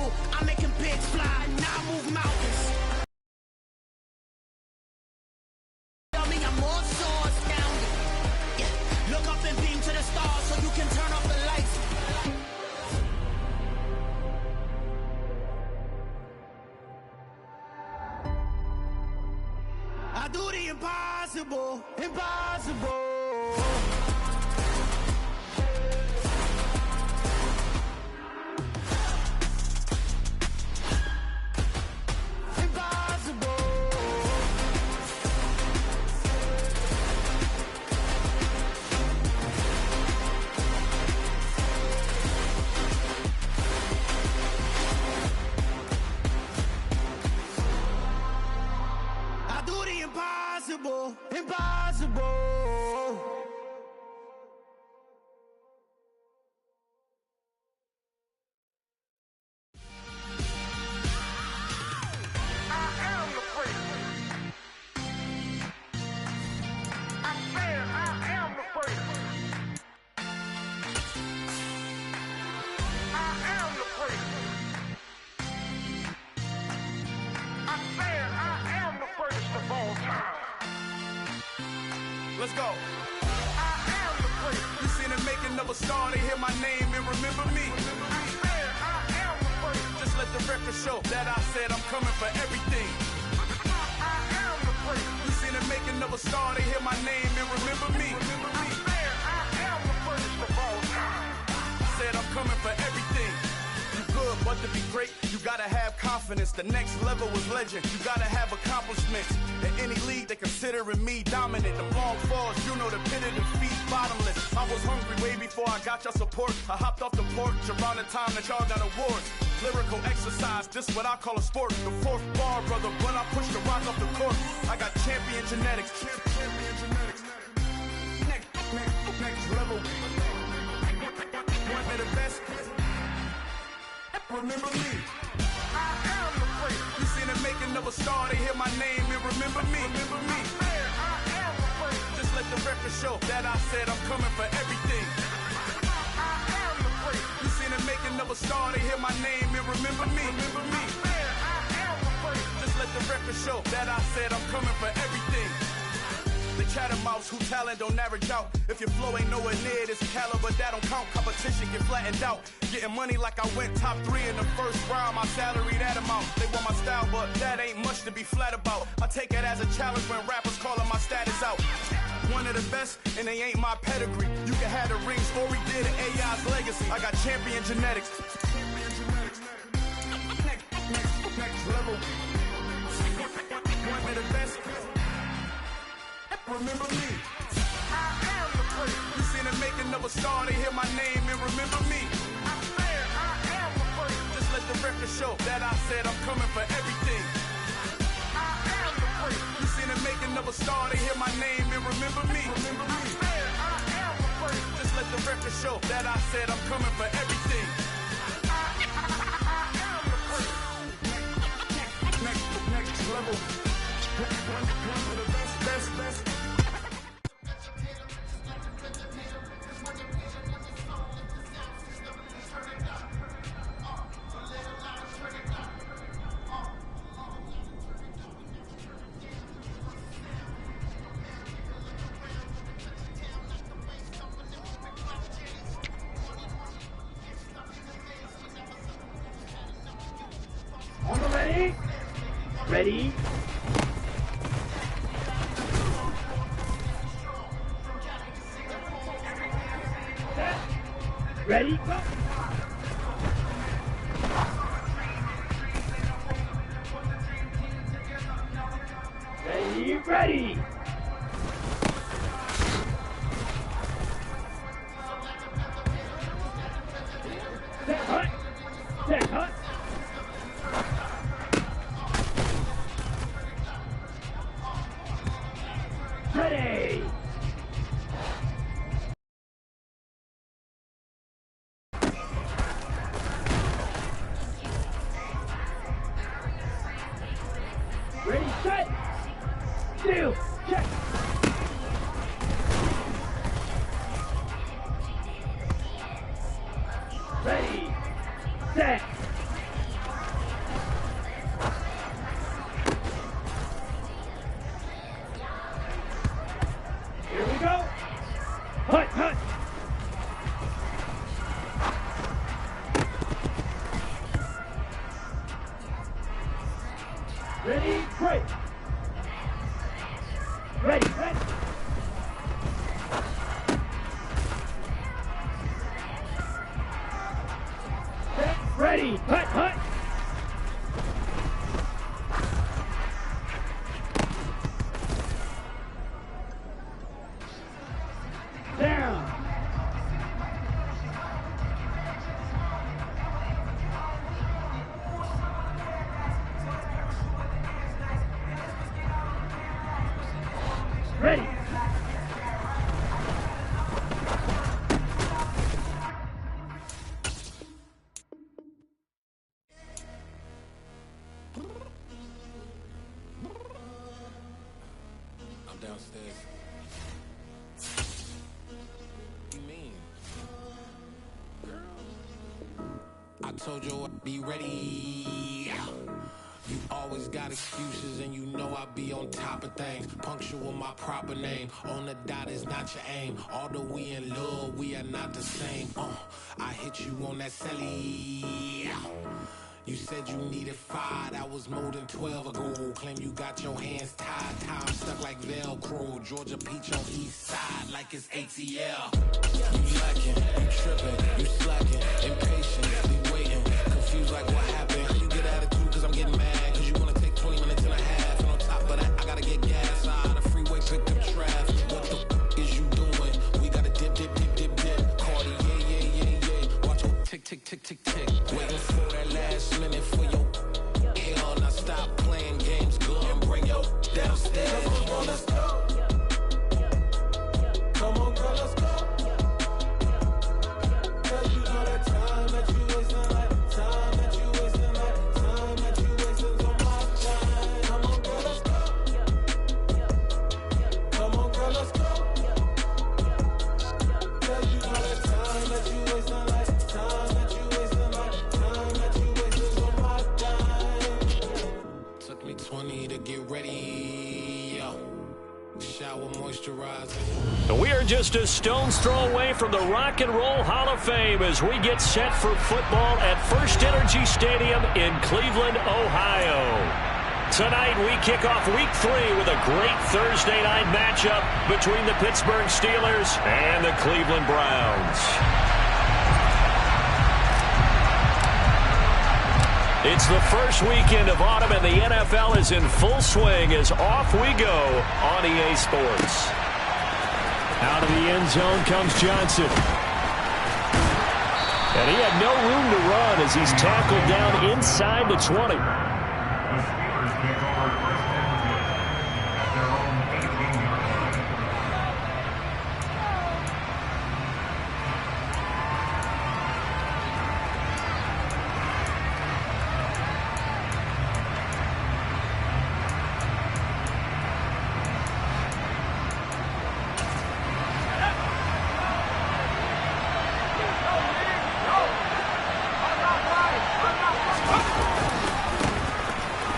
impossible. I'm making pigs fly, now I move mountains. Tell me I'm more so astounded. Yeah. Look up and beam to the stars so you can turn off the lights. I do the impossible, impossible. Impossible, impossible. Let's go. I am the prince. You seen the making of a star, they hear my name and remember me. I am the prince. Just let the record show that I said I'm coming for everything. I am the prince. You seen the making of a star, they hear my name and remember me. I am the prince of all time. I said I'm coming for everything. You good, but to be great, you gotta have confidence. The next level was legend. You gotta have accomplishments. In any league, they considering me dominant. The long falls, you know the pit of defeat, bottomless. I was hungry way before I got your support. I hopped off the porch around the time that y'all got awards. Lyrical exercise, this what I call a sport. The fourth bar, brother, when I push the rock off the court. I got champion genetics. Champion genetics. Next level. One of the best. Remember me. I am the prince. You seen the making of a star, they hear my name and remember me. Remember me. I am the prince. Just let the record show that I said I'm coming for everything. I am the prince. You seen the making of a star, they hear my name and remember me. Remember me. I am the prince. Just let the record show that I said I'm coming for everything. The chattermouths who talent don't average out. If your flow ain't nowhere near this caliber, that don't count. Competition get flattened out. Getting money like I went top 3 in the first round. My salary that amount. They want my style, but that ain't much to be flat about. I take it as a challenge when rappers calling my status out. One of the best, and they ain't my pedigree. You can have the rings, or we did AI's legacy. I got champion genetics. Next level. One of the best. Remember me. I am the prince. You seen the making of a star, they hear my name and remember me. I am the prince. Just let the record show that I said I'm coming for everything. I am the prince. You seen the making of a star, they hear my name and remember me. Remember me. I am the prince. Just let the record show that I said I'm coming for everything. I am the prince. Next level. One of the best. Ready? Set. Ready? Go. Ready? Set hut. Set hut. Ready. Ready, set. Two, check. Ready, set, Ready, hut, hut. Down. Ready. I'm downstairs. You mean? I told you I'd be ready. You always got excuses and you know I be on top of things. Punctual my proper name. On the dot is not your aim. Although we in love, we are not the same. I hit you on that celly. You said you needed 5, that was more than 12 ago. Claim you got your hands tied, time stuck like Velcro. Georgia Peach on east side like it's ATL. You lacking, you tripping, you slacking, impatient, waiting, confused like what happened. You get attitude cause I'm getting mad, cause you wanna take 20 minutes and a half. And on top of that, I gotta get gas out of the freeway, pick up traffic. What the is you doing? We gotta dip, dip, dip, dip, dip. Cardi, yeah. Watch your tick, tick, tick, tick, tick. Waiting for that last minute for your hell. Now stop playing games, go and bring your downstairs. Come on, girl, let's go. Come on, girl, let's go. Cause you know that time that you wasting, like time that you wasting, like time that you wasting on my time. Come on, girl, let's go. Come on, girl, let's go. Cause you know that time that you wasting, like time that you wasting, like time that you wasting on my time. Took me 20 to get ready. Shower moisturizing. We are just a stone's throw away from the Rock and Roll Hall of Fame as we get set for football at First Energy Stadium in Cleveland, Ohio. Tonight we kick off Week 3 with a great Thursday night matchup between the Pittsburgh Steelers and the Cleveland Browns. It's the first weekend of autumn, and the NFL is in full swing as off we go on EA Sports. Out of the end zone comes Johnson. And he had no room to run as he's tackled down inside the 20.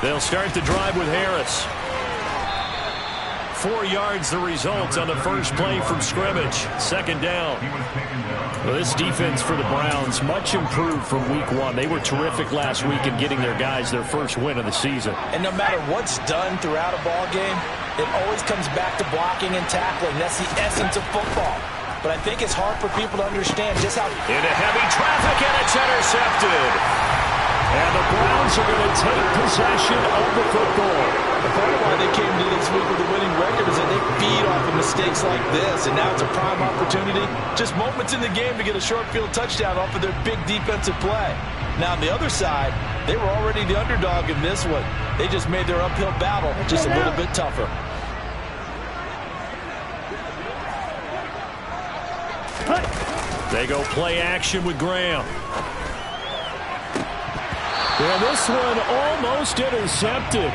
They'll start the drive with Harris. 4 yards the result on the first play from scrimmage. Second down. Well, this defense for the Browns, much improved from Week 1. They were terrific last week in getting their guys their first win of the season. And no matter what's done throughout a ball game, it always comes back to blocking and tackling. That's the essence of football. But I think it's hard for people to understand just how... Into heavy traffic, and it's intercepted. And the Browns are going to take possession of the football. The part of why they came to this week with a winning record is that they feed off of mistakes like this, and now it's a prime opportunity. Just moments in the game to get a short field touchdown off of their big defensive play. Now on the other side, they were already the underdog in this one. They just made their uphill battle just a little bit tougher. They go play action with Graham. And this one almost intercepted.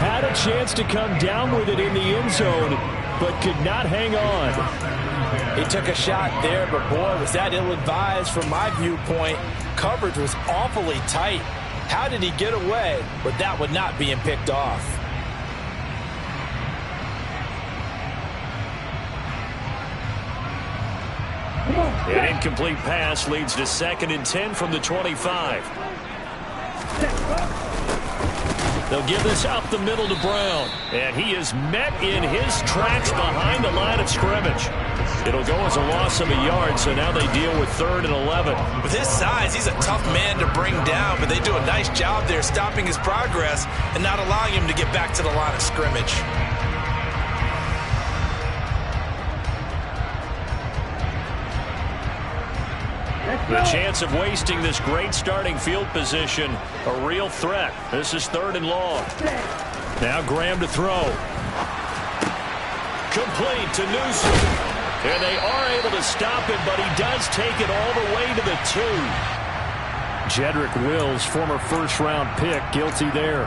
Had a chance to come down with it in the end zone, but could not hang on. He took a shot there, but boy, was that ill-advised from my viewpoint. Coverage was awfully tight. How did he get away with that one not being picked off? An incomplete pass leads to 2nd and 10 from the 25. They'll give this up the middle to Brown. And he is met in his tracks behind the line of scrimmage. It'll go as a loss of a yard, so now they deal with 3rd and 11. With his size, he's a tough man to bring down, but they do a nice job there stopping his progress and not allowing him to get back to the line of scrimmage. The chance of wasting this great starting field position, a real threat. This is 3rd and long. Now Graham to throw. Complete to Newsom. And they are able to stop him, but he does take it all the way to the 2. Jedrick Wills, former first-round pick, guilty there.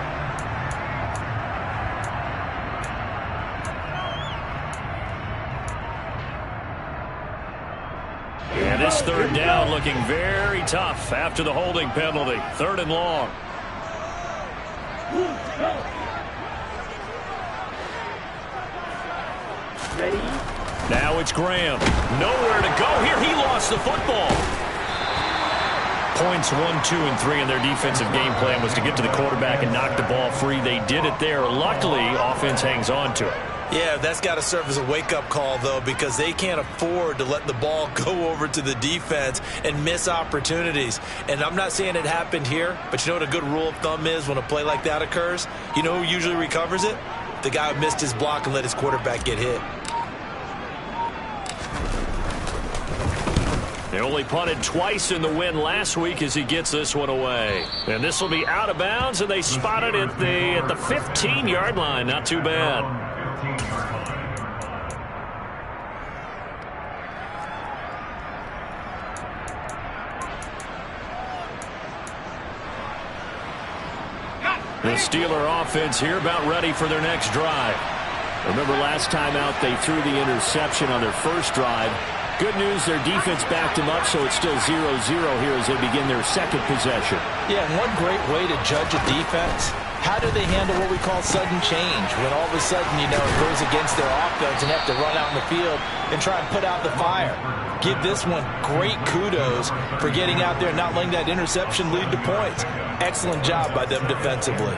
And this 3rd down looking very tough after the holding penalty. 3rd and long. Ready? Now it's Graham. Nowhere to go here. He lost the football. Points 1, 2, and 3 in their defensive game plan was to get to the quarterback and knock the ball free. They did it there. Luckily, offense hangs on to it. Yeah, that's got to serve as a wake-up call, though, because they can't afford to let the ball go over to the defense and miss opportunities. And I'm not saying it happened here, but you know what a good rule of thumb is when a play like that occurs? You know who usually recovers it? The guy who missed his block and let his quarterback get hit. They only punted twice in the win last week as he gets this one away. And this will be out of bounds, and they spot it at the 15-yard line. Not too bad. The Steeler offense here about ready for their next drive. Remember last time out they threw the interception on their first drive. Good news, their defense backed them up, so it's still 0-0 here as they begin their second possession. Yeah, and one great way to judge a defense, how do they handle what we call sudden change? When all of a sudden, you know, it goes against their offense and have to run out in the field and try and put out the fire. Give this one great kudos for getting out there and not letting that interception lead to points. Excellent job by them defensively.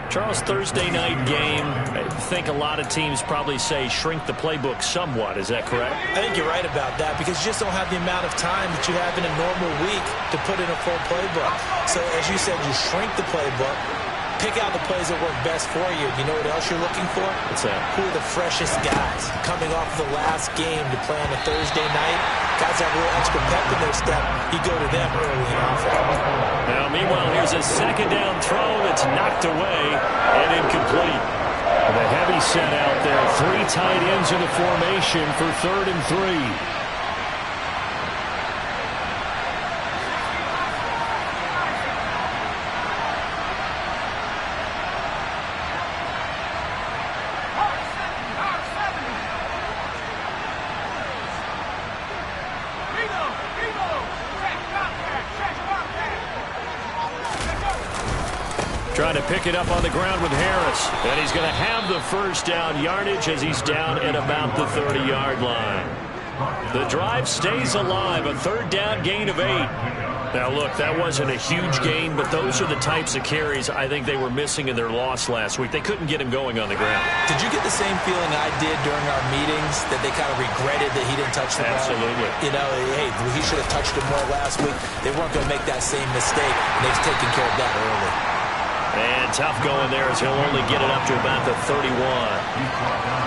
Charles, Thursday night game, I think a lot of teams probably say shrink the playbook somewhat. Is that correct? I think you're right about that because you just don't have the amount of time that you have in a normal week to put in a full playbook. So as you said, you shrink the playbook, pick out the plays that work best for you. You know what else you're looking for? What's that? Who are the freshest guys coming off the last game to play on a Thursday night? Guys have a little extra pep in their step. You go to them early and often. Now, meanwhile, here's a second down throw that's knocked away and incomplete. The heavy set out there. 3 tight ends in the formation for 3rd and 3. Trying to pick it up on the ground with Harris. And he's going to have the first down yardage as he's down at about the 30-yard line. The drive stays alive. A 3rd down gain of 8. Now, look, that wasn't a huge gain, but those are the types of carries I think they were missing in their loss last week. They couldn't get him going on the ground. Did you get the same feeling I did during our meetings, that they kind of regretted that he didn't touch the ball? Absolutely. You know, hey, he should have touched it more last week. They weren't going to make that same mistake, and they've taken care of that early. And tough going there as he'll only get it up to about the 31.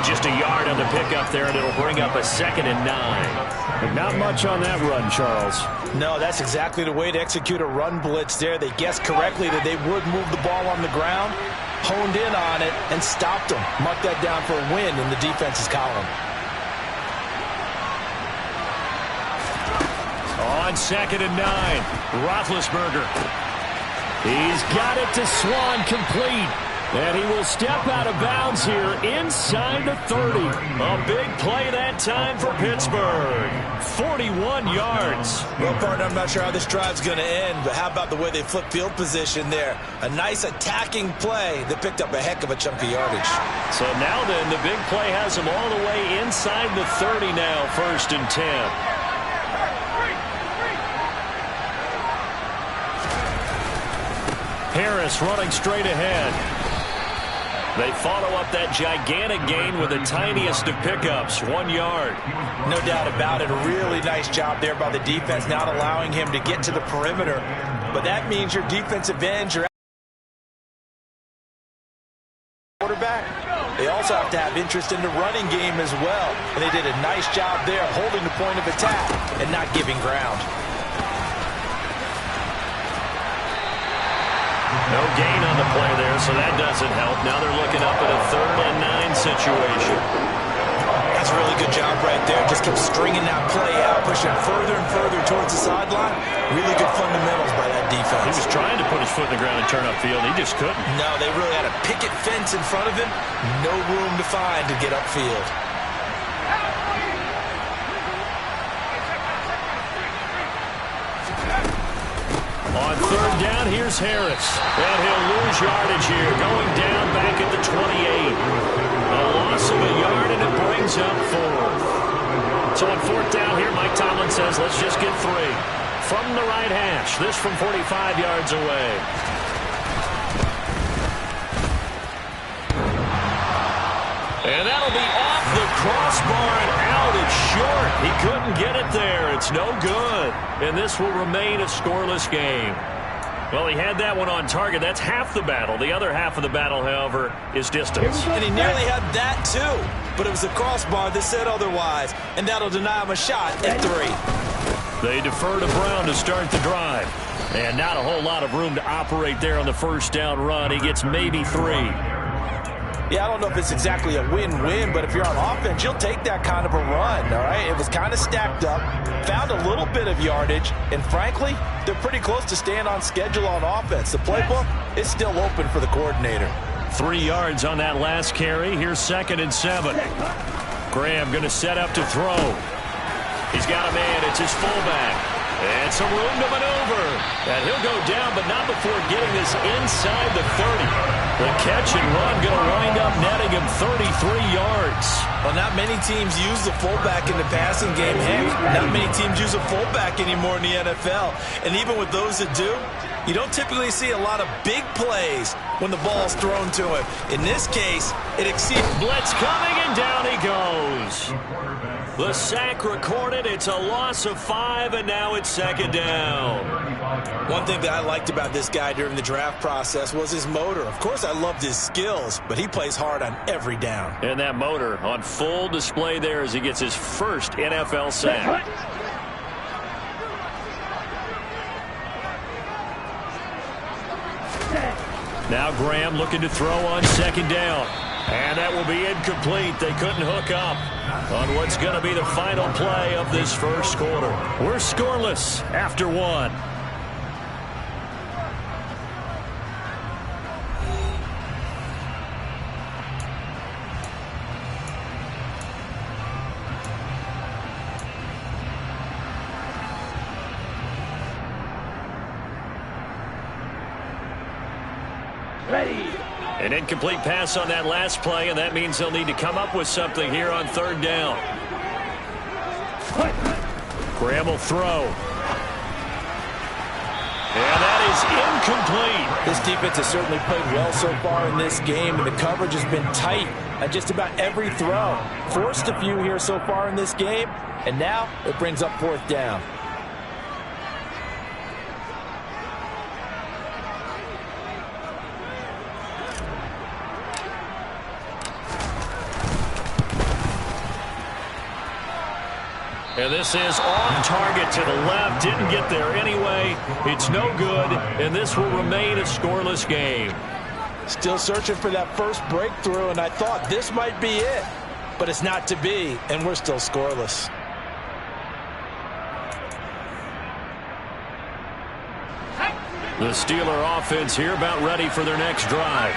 Just a yard on the pickup there, and it'll bring up a 2nd and 9. But not much on that run, Charles. No, that's exactly the way to execute a run blitz there. They guessed correctly that they would move the ball on the ground, honed in on it, and stopped them. Mark that down for a win in the defense's column. On 2nd and 9, Roethlisberger. He's got it to Swan, complete. And he will step out of bounds here inside the 30. A big play that time for Pittsburgh. 41 yards. Well, partner, I'm not sure how this drive's going to end, but how about the way they flip field position there? A nice attacking play that picked up a heck of a chunk of yardage. So now then, the big play has him all the way inside the 30 now, 1st and 10. Harris running straight ahead. They follow up that gigantic gain with the tiniest of pickups, 1 yard. No doubt about it. A really nice job there by the defense, not allowing him to get to the perimeter. But that means your defensive ends, your quarterback, they also have to have interest in the running game as well. And they did a nice job there holding the point of attack and not giving ground. No gain on the play there, so that doesn't help. Now they're looking up at a 3rd and 9 situation. That's a really good job right there. Just kept stringing that play out, pushing further and further towards the sideline. Really good fundamentals by that defense. He was trying to put his foot in the ground and turn upfield. He just couldn't. No, they really had a picket fence in front of him. No room to find to get upfield. On 3rd down, here's Harris. And he'll lose yardage here, going down back at the 28. A loss of a yard, and it brings up 4th. So on 4th down here, Mike Tomlin says, let's just get 3. From the right hash, this from 45 yards away. And that'll be off the crossbar and out. It's short. He couldn't get it there. It's no good. And this will remain a scoreless game. Well, he had that one on target. That's half the battle. The other half of the battle, however, is distance. And he nearly had that, too. But it was the crossbar that said otherwise. And that'll deny him a shot at 3. They defer to Brown to start the drive. And not a whole lot of room to operate there on the 1st down run. He gets maybe 3. Yeah, I don't know if it's exactly a win-win, but if you're on offense, you'll take that kind of a run, all right? It was kind of stacked up, found a little bit of yardage, and frankly, they're pretty close to staying on schedule on offense. The playbook is still open for the coordinator. 3 yards on that last carry. Here's 2nd and 7. Graham going to set up to throw. He's got a man. It's his fullback. And some room to maneuver. And he'll go down, but not before getting this inside the 30. The catch and run going to wind up netting him 33 yards. Well, not many teams use the fullback in the passing game. Heck, not many teams use a fullback anymore in the NFL. And even with those that do, you don't typically see a lot of big plays when the ball's thrown to him. In this case, it exceeds. Blitz coming, and down he goes. The sack recorded. It's a loss of 5, and now it's 2nd down. One thing that I liked about this guy during the draft process was his motor. Of course, I loved his skills, but he plays hard on every down. And that motor on full display there as he gets his first NFL sack. Now Graham looking to throw on 2nd down. And that will be incomplete. They couldn't hook up on what's going to be the final play of this 1st quarter. We're scoreless after 1. An incomplete pass on that last play, and that means they'll need to come up with something here on 3rd down. Graham will throw. And that is incomplete. This defense has certainly played well so far in this game, and the coverage has been tight at just about every throw. Forced a few here so far in this game, and now it brings up 4th down. And this is off target to the left. Didn't get there anyway. It's no good, and this will remain a scoreless game. Still searching for that first breakthrough, and I thought this might be it. But it's not to be, and we're still scoreless. The Steeler offense here about ready for their next drive.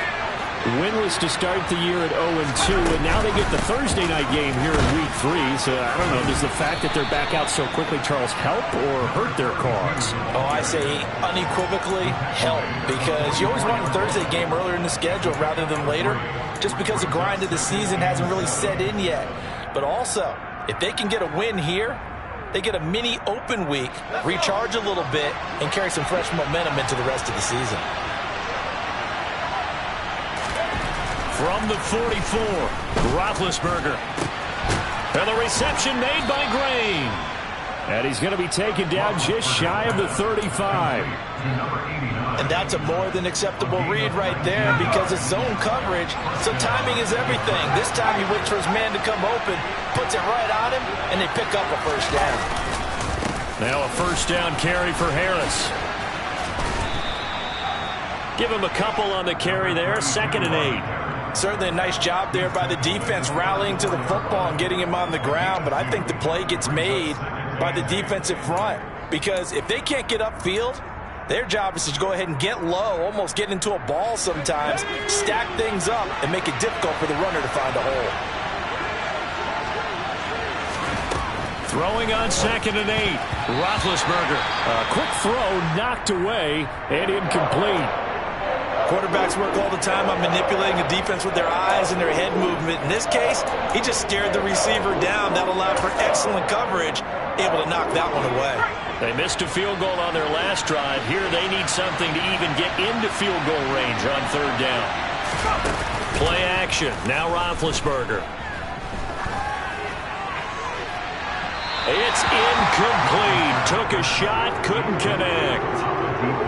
Winless to start the year at 0-2, and now they get the Thursday night game here in Week 3. So, I don't know, does the fact that they're back out so quickly, Charles, help or hurt their cause? Oh, I say unequivocally help, because you always want a Thursday game earlier in the schedule rather than later, just because the grind of the season hasn't really set in yet. But also, if they can get a win here, they get a mini open week, recharge a little bit, and carry some fresh momentum into the rest of the season. From the 44, Roethlisberger. And the reception made by Green. And he's going to be taken down just shy of the 35. And that's a more than acceptable read right there because it's zone coverage, so timing is everything. This time he waits for his man to come open, puts it right on him, and they pick up a first down. Now a first down carry for Harris. Give him a couple on the carry there, 2nd and 8. Certainly a nice job there by the defense rallying to the football and getting him on the ground, but I think the play gets made by the defensive front because if they can't get upfield, their job is to go ahead and get low, almost get into a ball sometimes, stack things up, and make it difficult for the runner to find a hole. Throwing on 2nd and 8, Roethlisberger. A quick throw knocked away and incomplete. Quarterbacks work all the time on manipulating the defense with their eyes and their head movement. In this case, he just stared the receiver down. That allowed for excellent coverage, able to knock that one away. They missed a field goal on their last drive. Here they need something to even get into field goal range on 3rd down. Play action. Now Roethlisberger. It's incomplete. Took a shot, couldn't connect.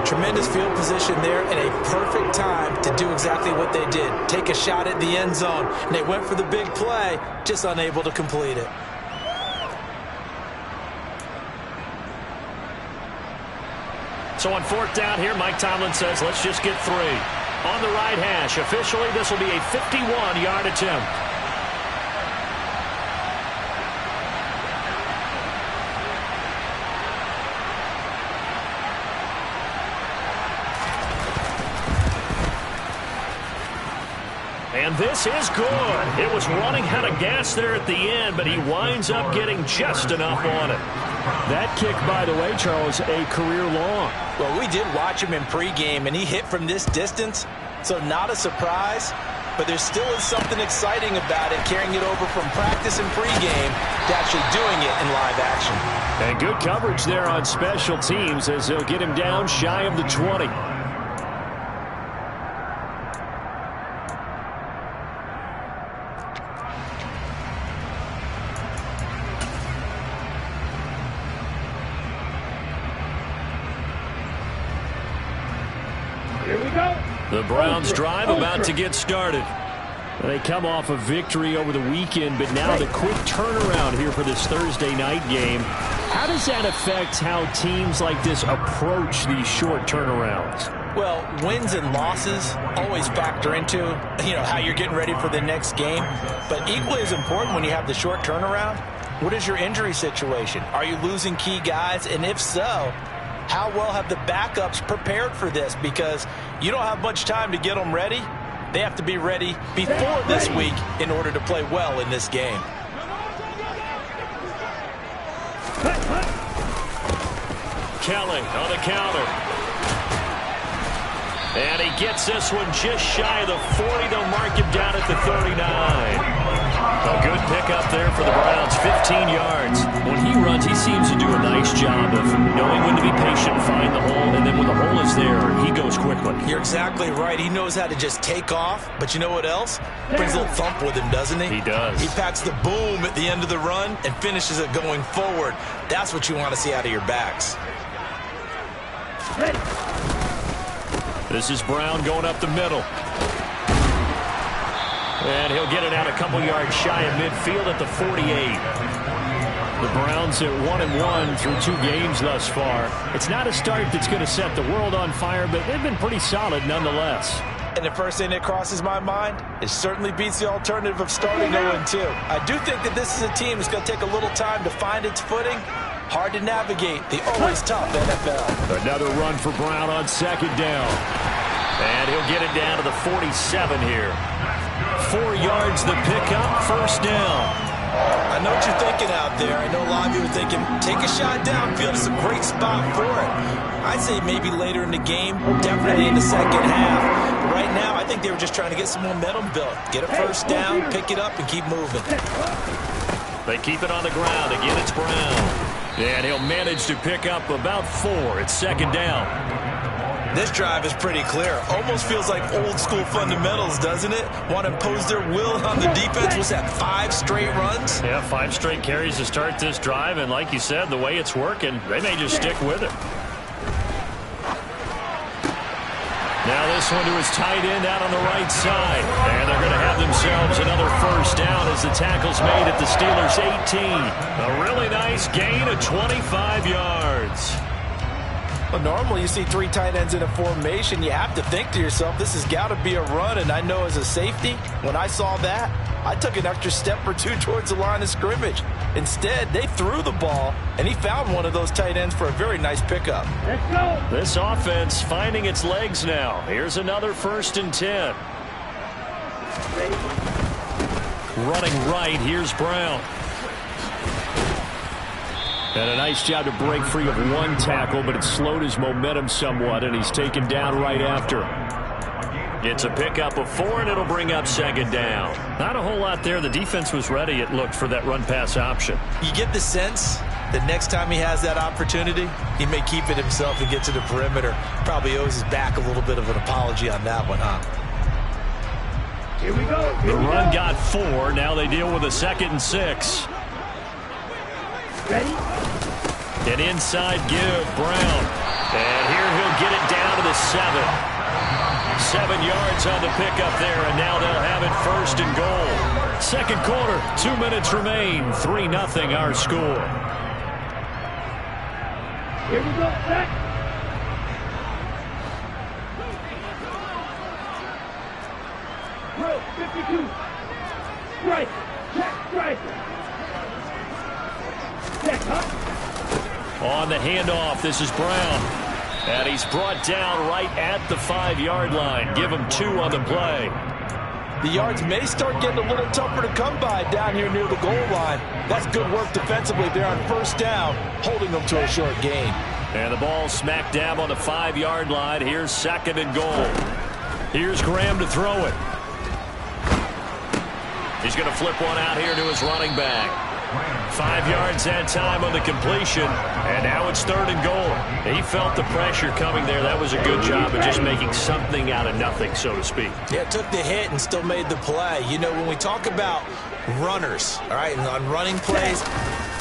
Tremendous field position there and a perfect time to do exactly what they did. Take a shot at the end zone. And they went for the big play, just unable to complete it. So on 4th down here, Mike Tomlin says, let's just get 3. On the right hash, officially, this will be a 51-yard attempt. And this is good. It was running out of gas there at the end, but he winds up getting just enough on it. That kick, by the way, Charles, a career long. Well, we did watch him in pregame, and he hit from this distance, so not a surprise. But there still is something exciting about it, carrying it over from practice and pregame to actually doing it in live action. And good coverage there on special teams as they'll get him down shy of the 20. The Browns drive about to get started. They come off a victory over the weekend, but now the quick turnaround here for this Thursday night game. How does that affect how teams like this approach these short turnarounds? Well, wins and losses always factor into, how you're getting ready for the next game. But equally as important when you have the short turnaround, what is your injury situation? Are you losing key guys? And if so, how well have the backups prepared for this? Because you don't have much time to get them ready. They have to be ready before this week in order to play well in this game. Kelly on the counter. And he gets this one just shy of the 40. They'll mark him down at the 39. A good pickup there for the Browns, 15 yards. When he runs, he seems to do a nice job of knowing when to be patient, find the hole, and then when the hole is there, he goes quickly. You're exactly right. He knows how to just take off, but you know what else? Brings a little thump with him, doesn't he? He does. He packs the boom at the end of the run and finishes it going forward. That's what you want to see out of your backs. This is Brown going up the middle. And he'll get it out a couple yards shy of midfield at the 48. The Browns at 1-1 through 2 games thus far. It's not a start that's going to set the world on fire, but they've been pretty solid nonetheless. And the first thing that crosses my mind, it certainly beats the alternative of starting 0-2. I do think that this is a team that's going to take a little time to find its footing. Hard to navigate the always tough NFL. Another run for Brown on 2nd down. And he'll get it down to the 47 here. 4 yards the pickup, first down. I know what you're thinking out there. I know a lot of you are thinking, take a shot downfield. It's a great spot for it. I'd say maybe later in the game, definitely in the second half. But right now, I think they were just trying to get some momentum built. Get a first down, pick it up, and keep moving. They keep it on the ground. Again, it's Brown. And he'll manage to pick up about 4. It's 2nd down. This drive is pretty clear. Almost feels like old school fundamentals, doesn't it? Want to impose their will on the defense. What's that, 5 straight runs? Yeah, 5 straight carries to start this drive, and like you said, the way it's working, they may just stick with it. Now this one to his tight end out on the right side. And they're going to have themselves another first down as the tackle's made at the Steelers' 18. A really nice gain of 25 yards. Well, normally you see 3 tight ends in a formation. You have to think to yourself, this has got to be a run. And I know as a safety, when I saw that, I took an extra step or 2 towards the line of scrimmage. Instead, they threw the ball, and he found one of those tight ends for a very nice pickup. Let's go. This offense finding its legs now. Here's another 1st and 10. Running right, here's Brown. And a nice job to break free of 1 tackle, but it slowed his momentum somewhat, and he's taken down right after. It's a pickup of 4, and it'll bring up 2nd down. Not a whole lot there. The defense was ready, it looked, for that run-pass option. You get the sense that next time he has that opportunity, he may keep it himself and get to the perimeter. Probably owes his back a little bit of an apology on that one, huh? Here we go. The run got 4. Now they deal with a 2nd and 6. Ready? An inside give, Brown. And here he'll get it down to the 7. 7 yards on the pickup there, and now they'll have it 1st and goal. 2nd quarter, 2 minutes remain. 3-0 our score. Here we go. Set. Row 52. Strike. Check. Strike. Check up. On the handoff, this is Brown. And he's brought down right at the 5-yard line. Give him 2 on the play. The yards may start getting a little tougher to come by down here near the goal line. That's good work defensively there on 1st down, holding them to a short gain. And the ball smack dab on the 5-yard line. Here's 2nd and goal. Here's Graham to throw it. He's going to flip one out here to his running back. 5 yards that time on the completion, and now it's 3rd and goal. He felt the pressure coming there. That was a good job of just making something out of nothing, so to speak. Yeah, took the hit and still made the play. You know, when we talk about runners, all right, and on running plays,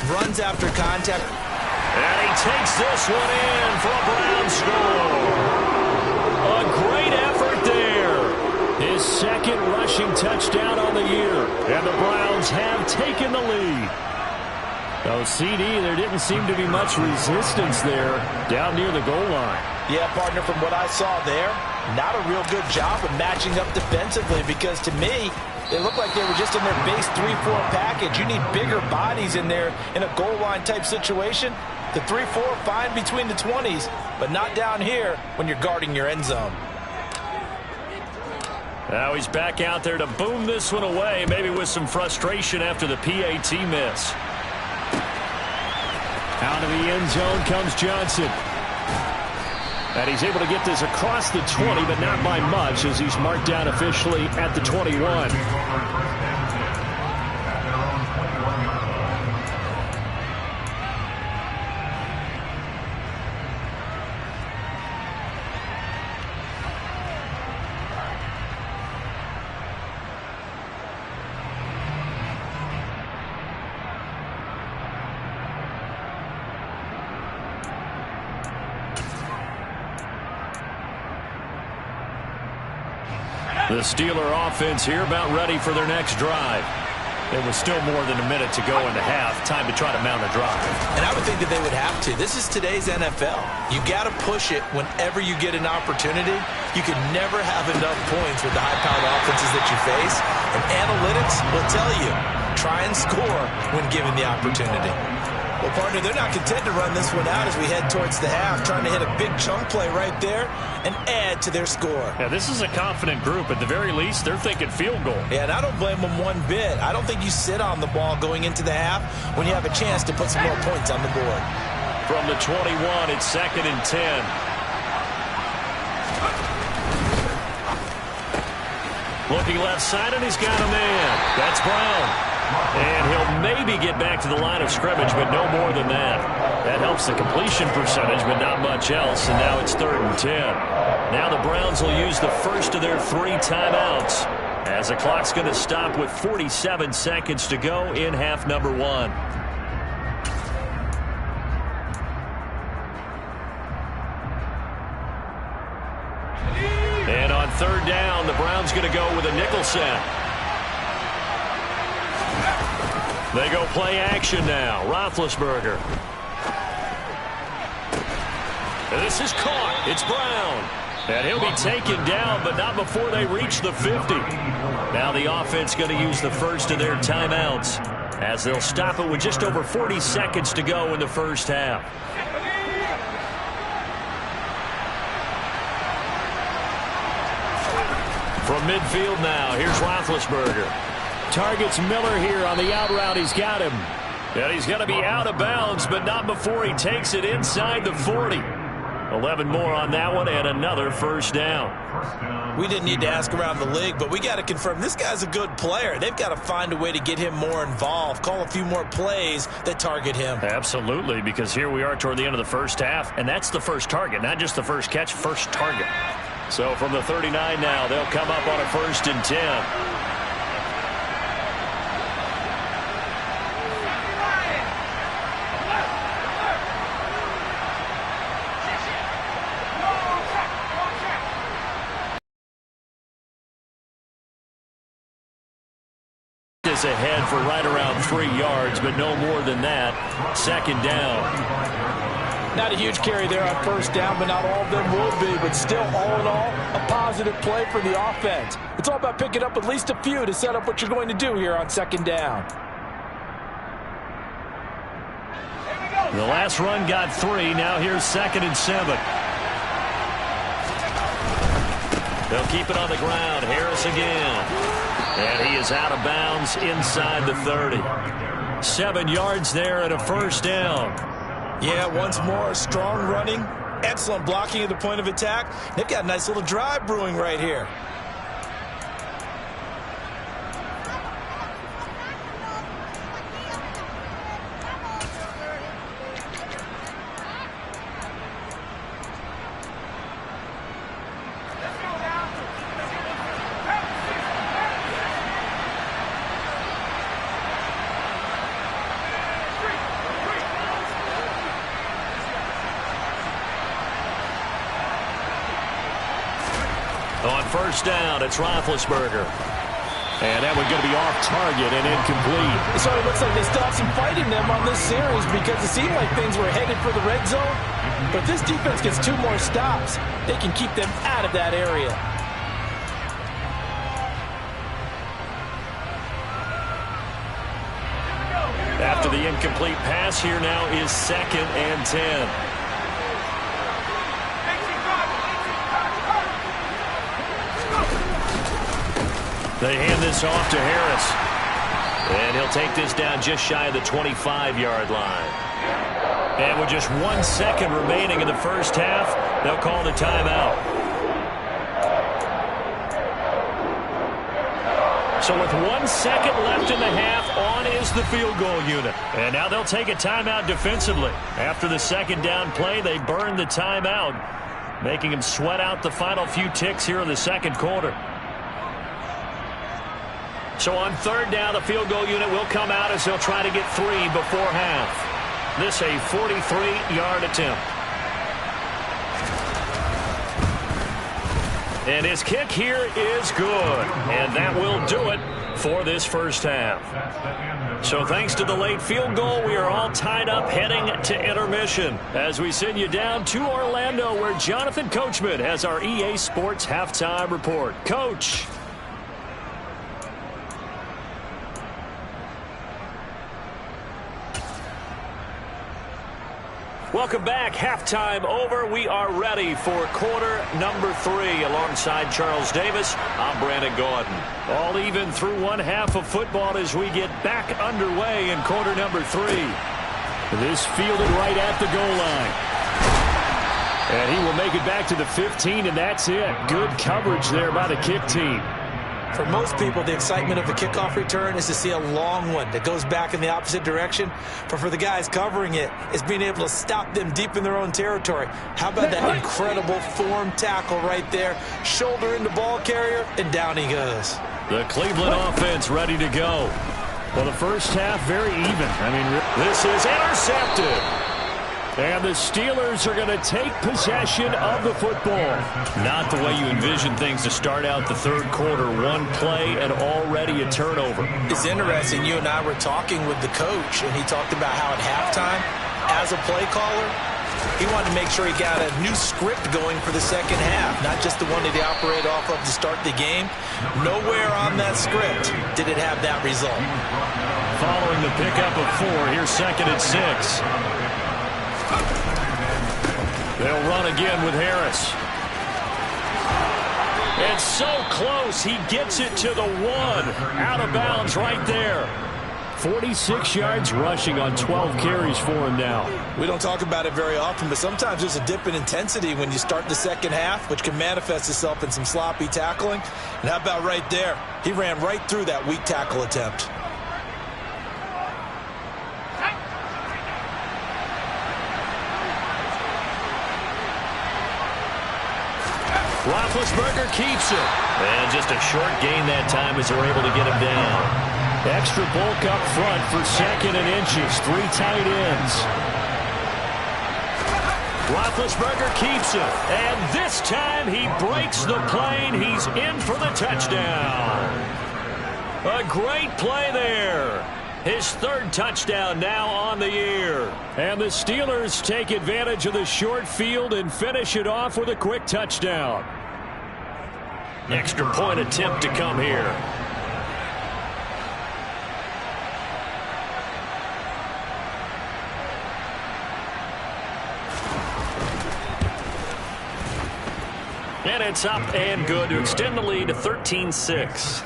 runs after contact. And he takes this one in for a Brown score. A great effort there. His 2nd rushing touchdown on the year. And the Browns have taken the lead. Oh, CD, there didn't seem to be much resistance there down near the goal line. Yeah, partner, from what I saw there, not a real good job of matching up defensively because to me, they looked like they were just in their base 3-4 package. You need bigger bodies in there in a goal line type situation. The 3-4, fine between the 20s, but not down here when you're guarding your end zone. Now he's back out there to boom this one away, maybe with some frustration after the PAT miss. Out of the end zone comes Johnson. And he's able to get this across the 20, but not by much as he's marked down officially at the 21. The Steeler offense here about ready for their next drive. There was still more than a minute to go in the half. Time to try to mount a drive. And I would think that they would have to. This is today's NFL. You got to push it whenever you get an opportunity. You can never have enough points with the high-powered offenses that you face. And analytics will tell you, try and score when given the opportunity. Well, partner, they're not content to run this one out as we head towards the half, trying to hit a big chunk play right there and add to their score. Yeah, this is a confident group. At the very least, they're thinking field goal. Yeah, and I don't blame them one bit. I don't think you sit on the ball going into the half when you have a chance to put some more points on the board. From the 21, it's 2nd and 10. Looking left side, and he's got a man. That's Brown. And he'll maybe get back to the line of scrimmage, but no more than that. That helps the completion percentage, but not much else. And now it's 3rd and 10. Now the Browns will use the first of their 3 timeouts, as the clock's going to stop with 47 seconds to go in half number 1. And on 3rd down, the Browns going to go with a nickel set. They go play action now. Roethlisberger. And this is caught. It's Brown. And he'll be taken down, but not before they reach the 50. Now the offense going to use the first of their timeouts, as they'll stop it with just over 40 seconds to go in the first half. From midfield now, here's Roethlisberger. Targets Miller here on the out route. He's got him. And he's going to be out of bounds, but not before he takes it inside the 40. 11 more on that one, and another first down. We didn't need to ask around the league, but we got to confirm this guy's a good player. They've got to find a way to get him more involved, call a few more plays that target him. Absolutely, because here we are toward the end of the first half, and that's the first target, not just the first catch, first target. So from the 39 now, they'll come up on a 1st and 10. Ahead for right around 3 yards, but no more than that. 2nd down. Not a huge carry there on 1st down, but not all of them will be. But still, all in all, a positive play for the offense. It's all about picking up at least a few to set up what you're going to do here on 2nd down. The last run got 3. Now here's 2nd and 7. They'll keep it on the ground. Harris again. And he is out of bounds inside the 30. 7 yards there and a 1st down. Yeah, once more, strong running, excellent blocking at the point of attack. They've got a nice little drive brewing right here. On 1st down, it's Roethlisberger. And that one's going to be off target and incomplete. So it looks like they still have some fight in them on this series, because it seemed like things were headed for the red zone. But this defense gets 2 more stops. They can keep them out of that area. After the incomplete pass, here now is 2nd and 10. They hand this off to Harris. And he'll take this down just shy of the 25-yard line. And with just 1 second remaining in the first half, they'll call the timeout. So with 1 second left in the half, on is the field goal unit. And now they'll take a timeout defensively. After the 2nd down play, they burn the timeout, making them sweat out the final few ticks here in the 2nd quarter. So on 3rd down, the field goal unit will come out as they'll try to get 3 before half. This a 43-yard attempt. And his kick here is good. And that will do it for this first half. So thanks to the late field goal, we are all tied up heading to intermission as we send you down to Orlando, where Jonathan Coachman has our EA Sports halftime report. Coach. Welcome back. Halftime over. We are ready for quarter number 3. Alongside Charles Davis, I'm Brandon Gordon. All even through 1 half of football as we get back underway in quarter number 3. This fielded right at the goal line. And he will make it back to the 15, and that's it. Good coverage there by the kick team. For most people, the excitement of a kickoff return is to see a long one that goes back in the opposite direction. But for the guys covering it, it's being able to stop them deep in their own territory. How about that incredible form tackle right there? Shoulder in the ball carrier, and down he goes. The Cleveland offense ready to go. Well, the first half, very even. I mean, this is intercepted. And the Steelers are going to take possession of the football. Not the way you envision things to start out the third quarter. One play and already a turnover. It's interesting. You and I were talking with the coach, and he talked about how at halftime, as a play caller, he wanted to make sure he got a new script going for the second half, not just the one that he operated off of to start the game. Nowhere on that script did it have that result. Following the pickup of 4, here's 2nd and 6. They'll run again with Harris. It's so close. He gets it to the 1. Out of bounds right there. 46 yards rushing on 12 carries for him now. We don't talk about it very often, but sometimes there's a dip in intensity when you start the second half, which can manifest itself in some sloppy tackling. And how about right there? He ran right through that weak tackle attempt. Roethlisberger keeps it. And just a short gain that time as they're able to get him down. Extra bulk up front for 2nd and inches. 3 tight ends. Roethlisberger keeps it. And this time he breaks the plane. He's in for the touchdown. A great play there. His 3rd touchdown now on the year. And the Steelers take advantage of the short field and finish it off with a quick touchdown. Extra point attempt to come here. And it's up and good to extend the lead to 13-6.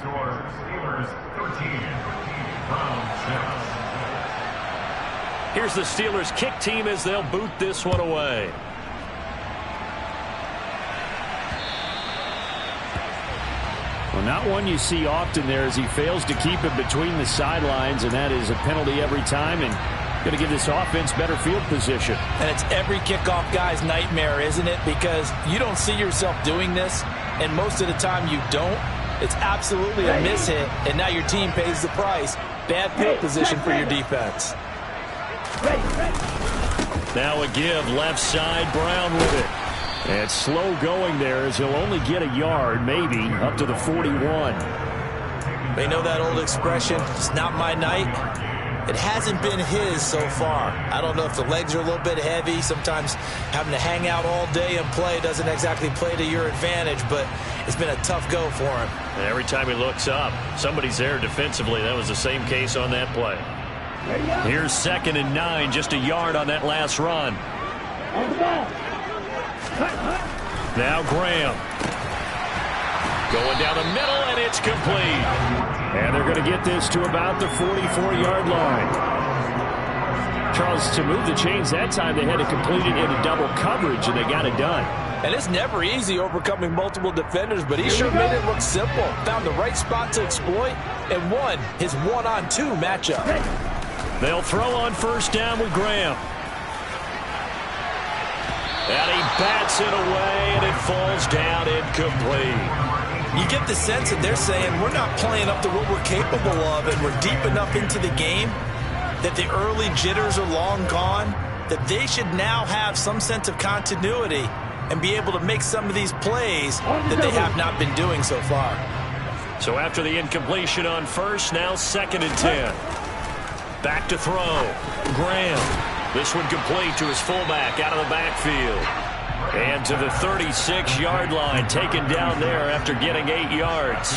Here's the Steelers kick team as they'll boot this one away. Well, not one you see often there as he fails to keep it between the sidelines, and that is a penalty every time, and going to give this offense better field position. And it's every kickoff guy's nightmare, isn't it? Because you don't see yourself doing this, and most of the time you don't. It's absolutely a mishit, and now your team pays the price. Bad field position for your defense. Now a give, left side, Brown with it. And slow going there as he'll only get a yard, maybe, up to the 41. They know that old expression, it's not my night. It hasn't been his so far. I don't know if the legs are a little bit heavy. Sometimes having to hang out all day and play doesn't exactly play to your advantage, but it's been a tough go for him. And every time he looks up, somebody's there defensively. That was the same case on that play. Here's 2nd and 9, just a yard on that last run. Now Graham. Going down the middle, and it's complete. And they're going to get this to about the 44-yard line. Charles, to move the chains that time, they had to complete it into double coverage, and they got it done. And it's never easy overcoming multiple defenders, but he sure made it look simple. Found the right spot to exploit and won his 1-on-2 matchup. They'll throw on 1st down with Graham. And he bats it away, and it falls down incomplete. You get the sense that they're saying we're not playing up to what we're capable of, and we're deep enough into the game that the early jitters are long gone, that they should now have some sense of continuity and be able to make some of these plays that they have not been doing so far. So after the incompletion on 1st, now 2nd and 10. Back to throw. Graham. This one complete to his fullback out of the backfield. And to the 36-yard line, taken down there after getting 8 yards.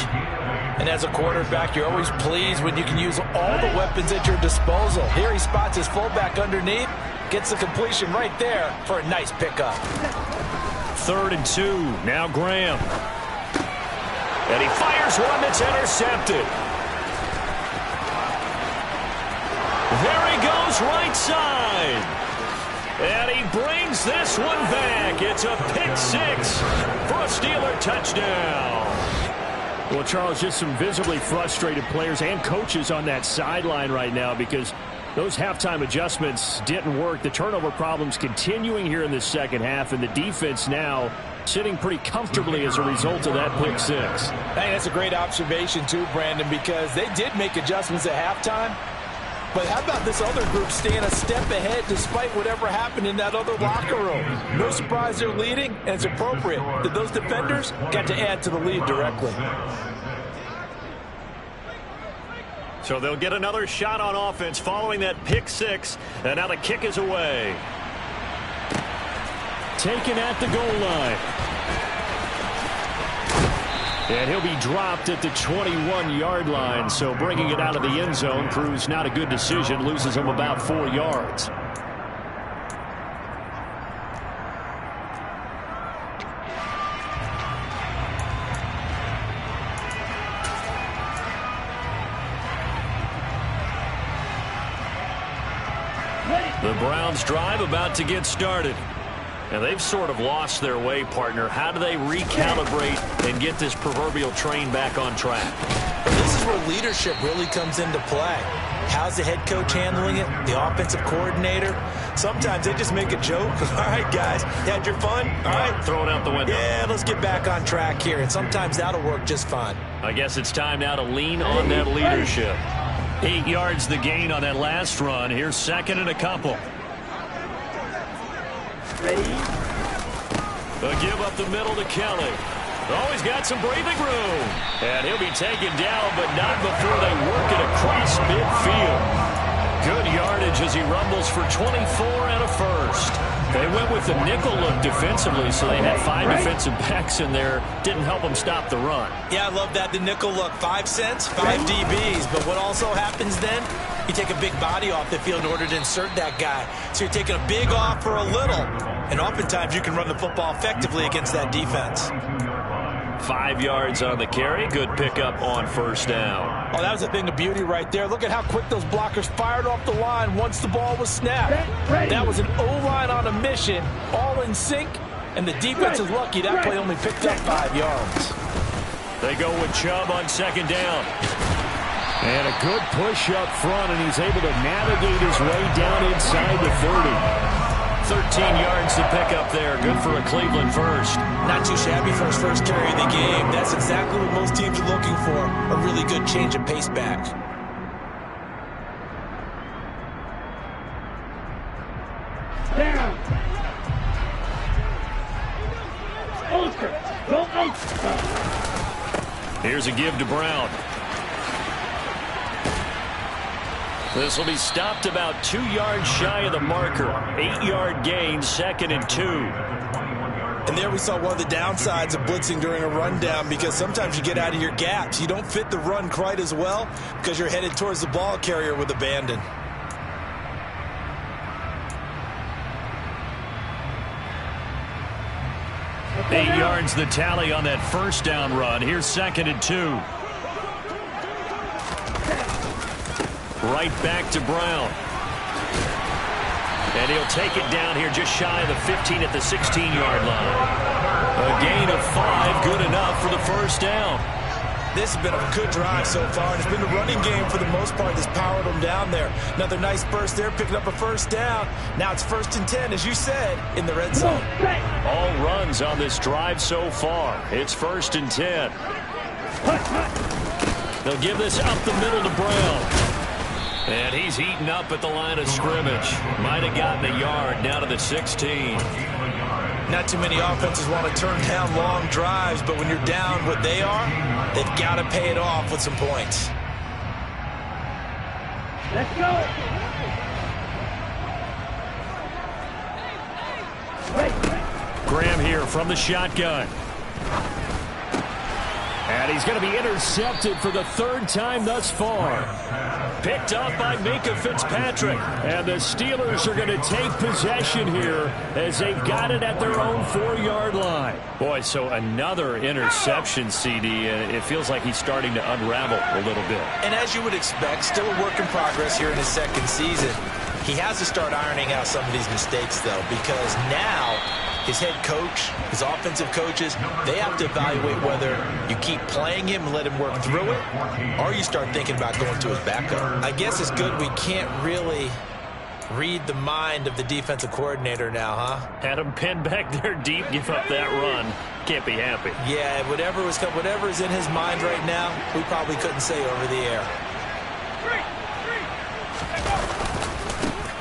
And as a quarterback, you're always pleased when you can use all the weapons at your disposal. Here he spots his fullback underneath, gets the completion right there for a nice pickup. 3rd and 2, now Graham. And he fires one that's intercepted. There he goes, right side. And he brings this one back. It's a pick 6 for a Steeler touchdown. Well, Charles, just some visibly frustrated players and coaches on that sideline right now because those halftime adjustments didn't work. The turnover problems continuing here in the second half, and the defense now sitting pretty comfortably as a result of that pick six. Hey, that's a great observation too, Brandon, because they did make adjustments at halftime. But how about this other group staying a step ahead despite whatever happened in that other locker room? No surprise they're leading, and it's appropriate that those defenders got to add to the lead directly. So they'll get another shot on offense following that pick six, and now the kick is away. Taken at the goal line. And he'll be dropped at the 21-yard line, so bringing it out of the end zone proves not a good decision, loses him about 4 yards. The Browns drive about to get started. And they've sort of lost their way, partner. How do they recalibrate and get this proverbial train back on track? Well, this is where leadership really comes into play. How's the head coach handling it? The offensive coordinator? Sometimes they just make a joke. All right, guys, you had your fun? All right. Throw it out the window. Yeah, let's get back on track here. And sometimes that'll work just fine. I guess it's time now to lean on that leadership. 8 yards the gain on that last run. Here's second and a couple. A give up the middle to Kelly. Oh, he's got some breathing room. And he'll be taken down, but not before they work it across midfield. Good yardage as he rumbles for 24 and a first. They went with the nickel look defensively, so they had 5 defensive backs in there. Didn't help them stop the run. Yeah, I love that, the nickel look. 5 cents, 5 DBs. But what also happens then? You take a big body off the field in order to insert that guy. So you're taking a big off for a little. And oftentimes you can run the football effectively against that defense. 5 yards on the carry. Good pickup on first down. Oh, that was a thing of beauty right there. Look at how quick those blockers fired off the line once the ball was snapped. That was an O-line on a mission, all in sync, and the defense is lucky that play only picked up 5 yards. They go with Chubb on second down. And a good push up front, and he's able to navigate his way down inside the 30. 13 yards to pick up there. Good for a Cleveland first. Not too shabby for his first carry of the game. That's exactly what most teams are looking for. A really good change of pace back. Down. Here's a give to Brown. This will be stopped about 2 yards shy of the marker. 8-yard gain, second and 2. And there we saw one of the downsides of blitzing during a rundown, because sometimes you get out of your gaps. You don't fit the run quite as well because you're headed towards the ball carrier with abandon. Eight yards the tally on that first down run. Here's second and 2. Right back to Brown. And he'll take it down here just shy of the 15 at the 16-yard line. A gain of 5, good enough for the first down. This has been a good drive so far, and it's been the running game for the most part that's powered them down there. Another nice burst there, picking up a first down. Now it's 1st and 10, as you said, in the red zone. All runs on this drive so far. It's 1st and 10. They'll give this up the middle to Brown. And he's eaten up at the line of scrimmage. Might have gotten a yard down to the 16. Not too many offenses want to turn down long drives, but when you're down what they are, they've got to pay it off with some points. Let's go. Graham here from the shotgun. And he's going to be intercepted for the 3rd time thus far. Picked up by Minkah Fitzpatrick. And the Steelers are going to take possession here as they've got it at their own 4-yard line. Boy, so another interception, CD, and it feels like he's starting to unravel a little bit. And as you would expect, still a work in progress here in his 2nd season. He has to start ironing out some of these mistakes, though, because now his head coach, his offensive coaches, they have to evaluate whether you keep playing him and let him work through it, or you start thinking about going to his backup. I guess it's good we can't really read the mind of the defensive coordinator now, huh? Had him pinned back there deep, give up that run. Can't be happy. Yeah, whatever is in his mind right now, we probably couldn't say over the air.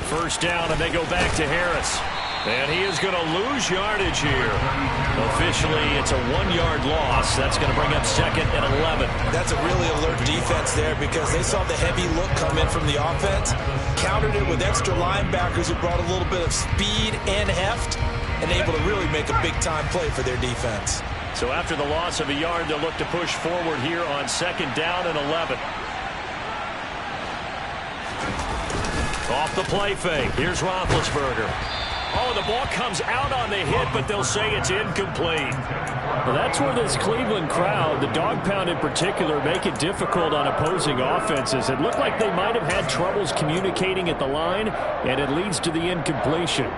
First down, and they go back to Harris. And he is going to lose yardage here. Officially, it's a 1-yard loss. That's going to bring up 2nd and 11. That's a really alert defense there because they saw the heavy look come in from the offense, countered it with extra linebackers who brought a little bit of speed and heft, and able to really make a big-time play for their defense. So after the loss of a yard, they'll look to push forward here on 2nd down and 11. Off the play fake. Here's Roethlisberger. Oh, the ball comes out on the hit, but they'll say it's incomplete. Well, that's where this Cleveland crowd, the dog pound in particular, make it difficult on opposing offenses. It looked like they might have had troubles communicating at the line, and it leads to the incompletion.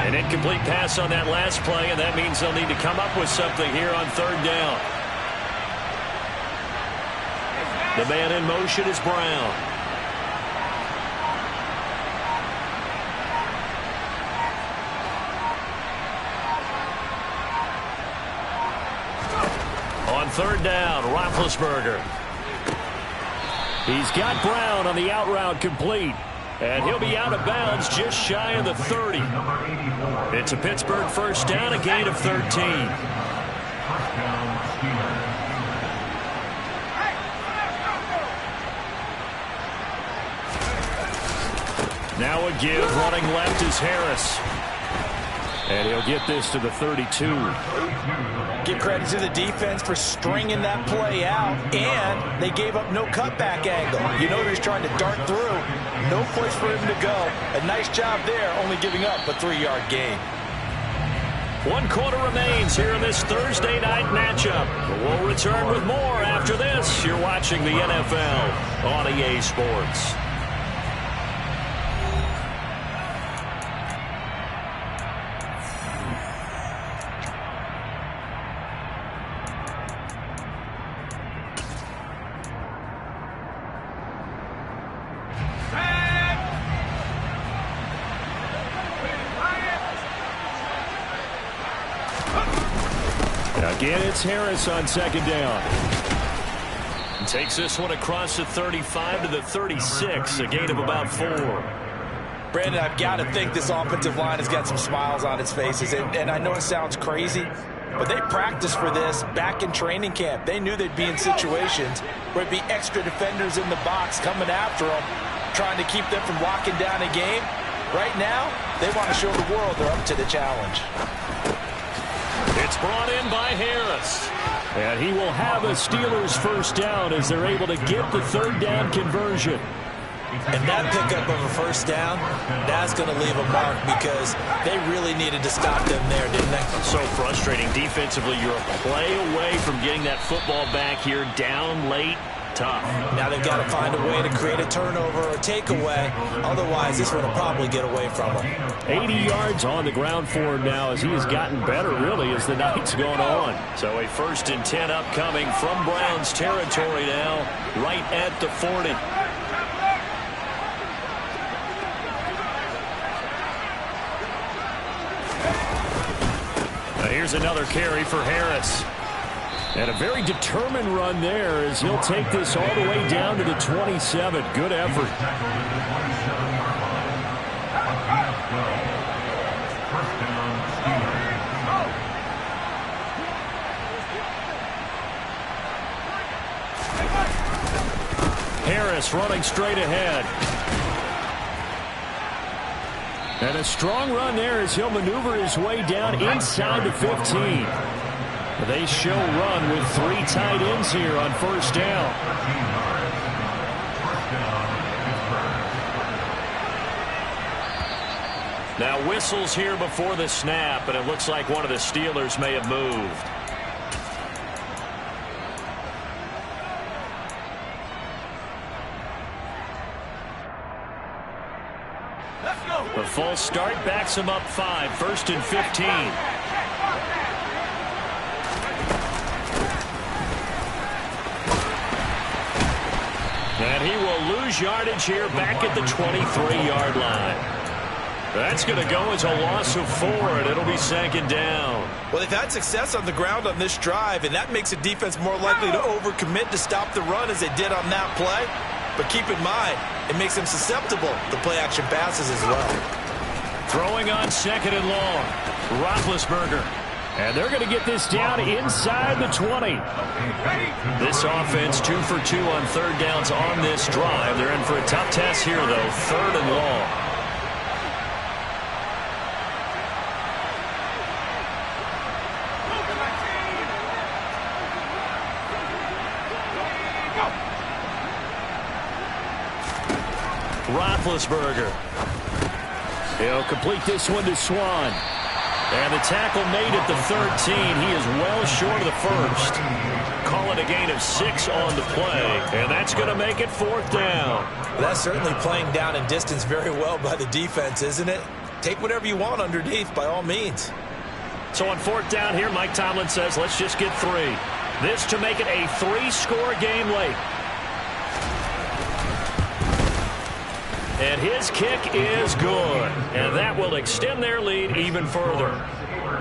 An incomplete pass on that last play, and that means they'll need to come up with something here on 3rd down. The man in motion is Brown. On 3rd down, Roethlisberger. He's got Brown on the out route complete. And he'll be out of bounds just shy of the 30. It's a Pittsburgh first down, a gain of 13. Now a give, running left is Harris. And he'll get this to the 32. Give credit to the defense for stringing that play out, and they gave up no cutback angle. You know he was trying to dart through. No place for him to go. A nice job there, only giving up a 3-yard gain. 1 quarter remains here in this Thursday night matchup. We'll return with more after this. You're watching the NFL on EA Sports. Again, it's Harris on 2nd down. Takes this one across the 35 to the 36, a gain of about 4. Brandon, I've got to think this offensive line has got some smiles on its faces. And I know it sounds crazy, but they practiced for this back in training camp. They knew they'd be in situations where it'd be extra defenders in the box coming after them, trying to keep them from locking down a game. Right now, they want to show the world they're up to the challenge. It's brought in by Harris. And he will have a Steelers first down as they're able to get the 3rd down conversion. And that pickup of a first down, that's going to leave a mark because they really needed to stop them there, didn't they? So frustrating defensively. You're a play away from getting that football back here down late. Tough. Now they've got to find a way to create a turnover or takeaway. Otherwise, this one will probably get away from them. 80 yards on the ground for him now as he has gotten better, really, as the night's gone on. So a 1st and 10 upcoming from Browns territory now, right at the 40. Now here's another carry for Harris. And a very determined run there as he'll take this all the way down to the 27. Good effort. Harris running straight ahead. And a strong run there as he'll maneuver his way down inside the 15. They show run with 3 tight ends here on 1st down. Now whistles here before the snap, and it looks like one of the Steelers may have moved. The false start backs him up 5, 1st and 15. And he will lose yardage here back at the 23-yard line. That's going to go as a loss of 4, and it'll be 2nd down. Well, they've had success on the ground on this drive, and that makes a defense more likely to overcommit to stop the run as they did on that play. But keep in mind, it makes them susceptible to play-action passes as well. Throwing on 2nd and long. Roethlisberger. And they're going to get this down inside the 20. This offense 2 for 2 on 3rd downs on this drive. They're in for a tough test here, though. 3rd and long. Roethlisberger. He'll complete this one to Swan. And the tackle made at the 13. He is well short of the 1st. Call it a gain of 6 on the play. And that's going to make it 4th down. That's certainly playing down and distance very well by the defense, isn't it? Take whatever you want underneath by all means. So on 4th down here, Mike Tomlin says, let's just get 3. This to make it a 3-score game late. And his kick is good. And that will extend their lead even further.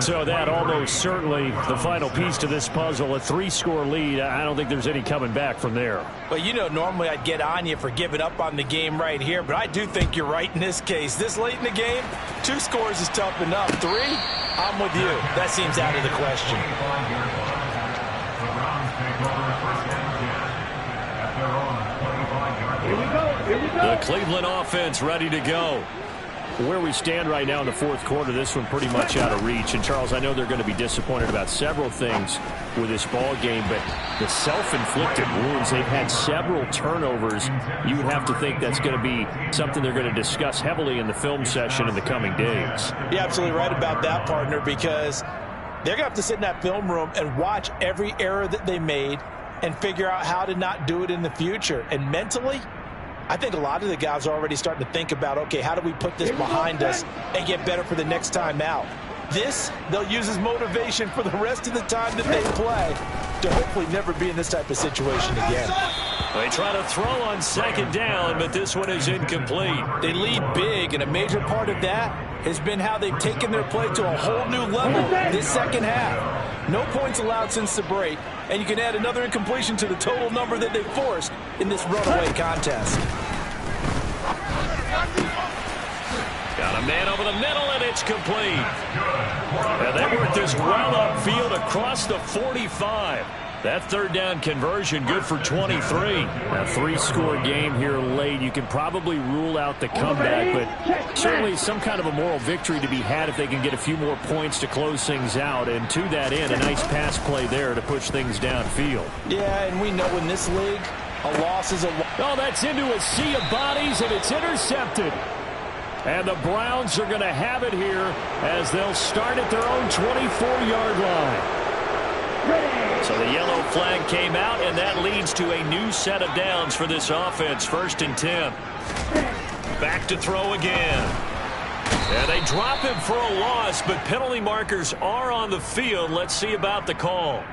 So that almost certainly the final piece to this puzzle, a 3-score lead. I don't think there's any coming back from there. Well, you know, normally I'd get on you for giving up on the game right here, but I do think you're right in this case. This late in the game, 2 scores is tough enough. 3, I'm with you. That seems out of the question. The Cleveland offense ready to go. Where we stand right now in the 4th quarter, this one pretty much out of reach. And, Charles, I know they're going to be disappointed about several things with this ball game, but the self-inflicted wounds, they've had several turnovers. You would have to think that's going to be something they're going to discuss heavily in the film session in the coming days. You're absolutely right about that, partner, because they're going to have to sit in that film room and watch every error that they made and figure out how to not do it in the future. And mentally, I think a lot of the guys are already starting to think about, okay, how do we put this behind us and get better for the next time out? This, they'll use as motivation for the rest of the time that they play to hopefully never be in this type of situation again. They try to throw on 2nd down, but this one is incomplete. They lead big, and a major part of that has been how they've taken their play to a whole new level this 2nd half. No points allowed since the break, and you can add another incompletion to the total number that they forced in this runaway contest. Got a man over the middle, and it's complete. And they worked this well upfield across the 45. That 3rd down conversion good for 23. A 3-score game here late. You can probably rule out the comeback, but certainly some kind of a moral victory to be had if they can get a few more points to close things out. And to that end, a nice pass play there to push things downfield. Yeah, and we know in this league, a loss is a loss. Oh, that's into a sea of bodies, and it's intercepted. And the Browns are going to have it here as they'll start at their own 24-yard line. So the yellow flag came out, and that leads to a new set of downs for this offense. 1st and 10. Back to throw again. And they drop him for a loss, but penalty markers are on the field. Let's see about the call.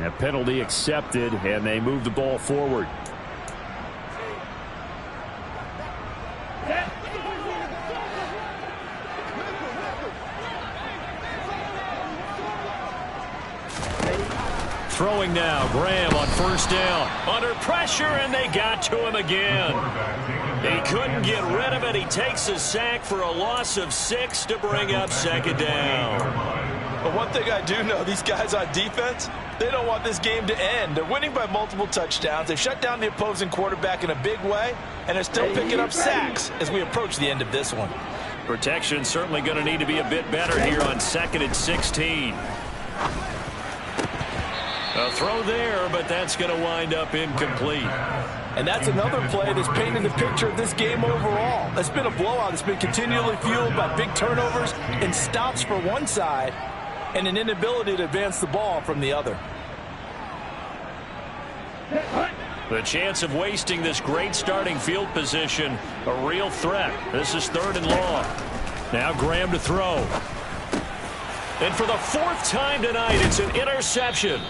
A penalty accepted, and they move the ball forward. Throwing now, Graham on 1st down. Under pressure, and they got to him again. He couldn't get rid of it. He takes a sack for a loss of 6 to bring up 2nd down. But one thing I do know, these guys on defense, they don't want this game to end. They're winning by multiple touchdowns. They've shut down the opposing quarterback in a big way, and they're still picking up sacks as we approach the end of this one. Protection certainly going to need to be a bit better here on 2nd and 16. A throw there, but that's going to wind up incomplete. And that's another play that's painted the picture of this game overall. It's been a blowout. It's been continually fueled by big turnovers and stops for one side and an inability to advance the ball from the other. The chance of wasting this great starting field position, a real threat. This is 3rd and long. Now Graham to throw. And for the 4th time tonight, it's an interception.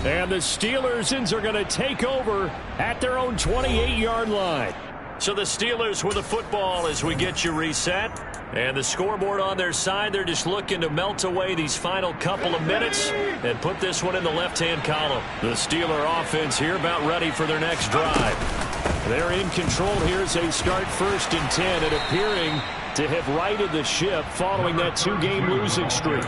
And the Steelers are going to take over at their own 28-yard line. So the Steelers with the football as we get you reset. And the scoreboard on their side, they're just looking to melt away these final couple of minutes and put this one in the left-hand column. The Steeler offense here about ready for their next drive. They're in control here as they start 1st and 10 and appearing to have righted the ship following that 2-game losing streak.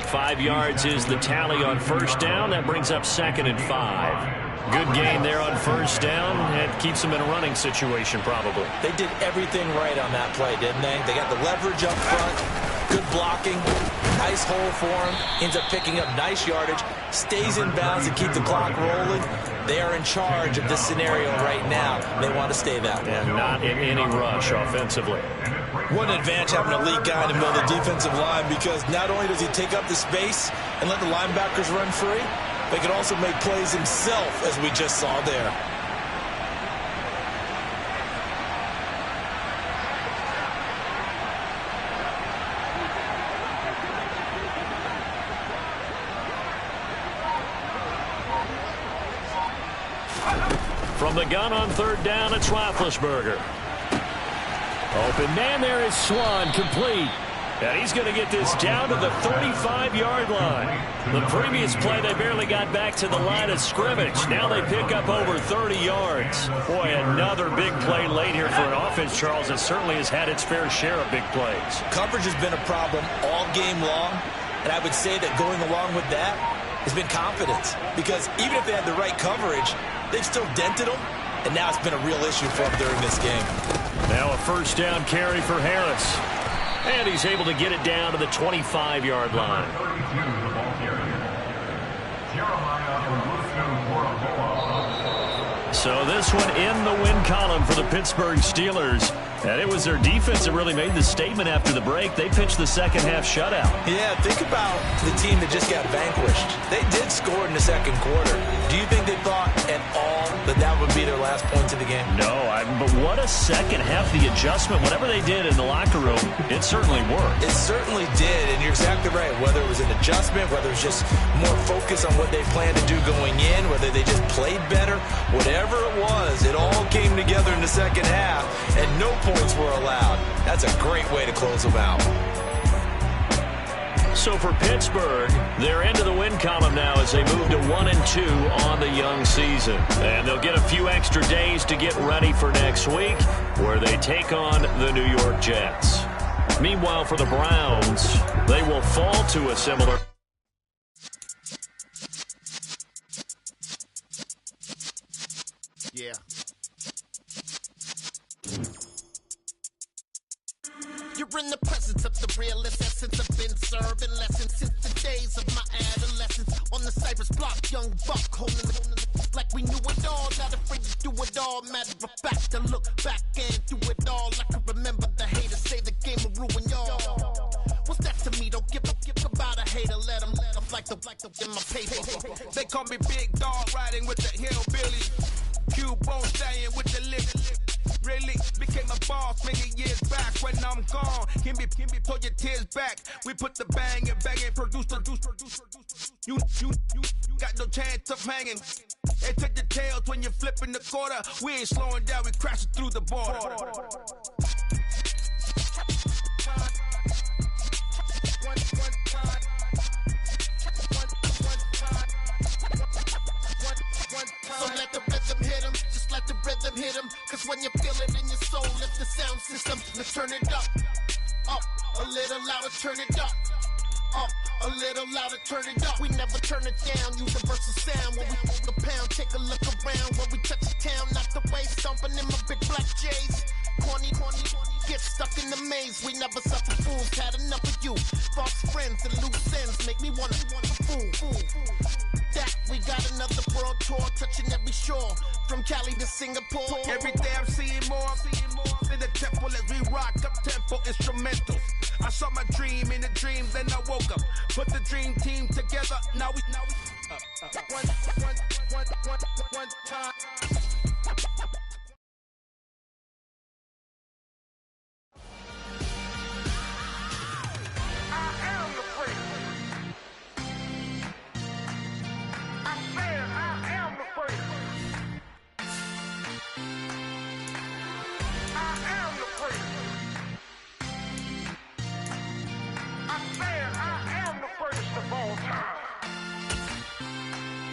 5 yards is the tally on 1st down. That brings up 2nd and 5. Good gain there on 1st down. And keeps them in a running situation probably. They did everything right on that play, didn't they? They got the leverage up front. Good blocking. Nice hole for him. Ends up picking up nice yardage. Stays in bounds to keep the clock rolling. They are in charge of this scenario right now. They want to stay that way. And not in any rush offensively. What an advantage having an elite guy in the middle of the defensive line, because not only does he take up the space and let the linebackers run free, but he can also make plays himself, as we just saw there. From the gun on 3rd down, it's Roethlisberger. Open man there is Swan, complete. And he's going to get this down to the 35-yard line. The previous play, they barely got back to the line of scrimmage. Now they pick up over 30 yards. Boy, another big play late here for an offense, Charles, that certainly has had its fair share of big plays. Coverage has been a problem all game long, and I would say that going along with that has been confidence. Because even if they had the right coverage, they've still dented them, and now it's been a real issue for them during this game. Now a 1st down carry for Harris. And he's able to get it down to the 25-yard line. So this one in the win column for the Pittsburgh Steelers. And it was their defense that really made the statement after the break. They pitched the second-half shutout. Yeah, think about the team that just got vanquished. They did score in the 2nd quarter. Do you think they thought at all that that would be their last points of the game? No, but what a second half. The adjustment, whatever they did in the locker room, it certainly worked. It certainly did, and you're exactly right. Whether it was an adjustment, whether it was just more focus on what they planned to do going in, whether they just played better, whatever it was, it all came together in the second half, and no points were allowed. That's a great way to close them out. So for Pittsburgh, they're into the win column now as they move to 1-2 on the young season. And they'll get a few extra days to get ready for next week, where they take on the New York Jets. Meanwhile, for the Browns, they will fall to a similar... Yeah. You're in the presence of the realest essence. I've been serving lessons since the days of my adolescence. On the Cypress block, young buck, holding the like we knew it all. Not afraid to do it all. Matter of fact, I look back and do it all. I can remember the haters say the game will ruin y'all. What's that to me? Don't give about a hater. Let them like the in my paper. They call me Big Dog, riding with the hillbilly. Q-Bone stallion with the lip. Really became a boss many years back. When I'm gone, can be pull your tears back. We put the bang and produce. You got no chance of hanging. And take the tails when you're flipping the quarter. We ain't slowing down, we crashing through the border. So let the rhythm hit him, just let the rhythm hit him. Cause when you feel it in your soul, lift the sound system. Let's turn it up, a little louder, turn it up, a little louder, turn it up. We never turn it down, universal sound. When we move the pound, take a look around. When we touch the town, not the way, stomping in my big black J's. Corny, get stuck in the maze. We never suffer fools, had enough of you. False friends and loose ends make me wanna fool. That we got another world tour, touching every shore, from Cali to Singapore. Every day I'm seeing more in the temple as we rock up tempo instrumentals. I saw my dream in the dreams, then I woke up. Put the dream team together. Now we. one time.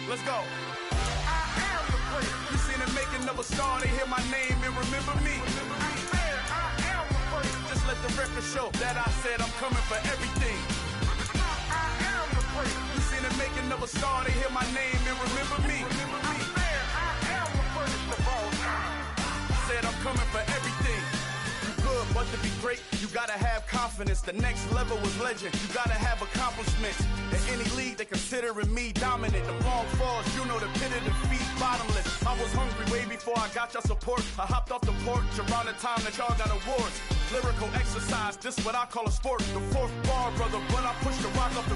Let's go. I am the great. You seen the making of a star, they hear my name and remember me. I am the great. Just let the record show that I said I'm coming for everything. I am the great. You seen the making of a star, they hear my name and remember me. I am the greatest of all time. Said I'm coming for everything. Good, but to be great, you gotta have confidence. The next level was legend. You gotta have accomplishments. In any league, they considering me dominant. The long falls, you know the pit of defeat, bottomless. I was hungry way before I got your support. I hopped off the porch around the time that y'all got awards. Lyrical exercise, this what I call a sport. The fourth bar, brother, when I push the rock up the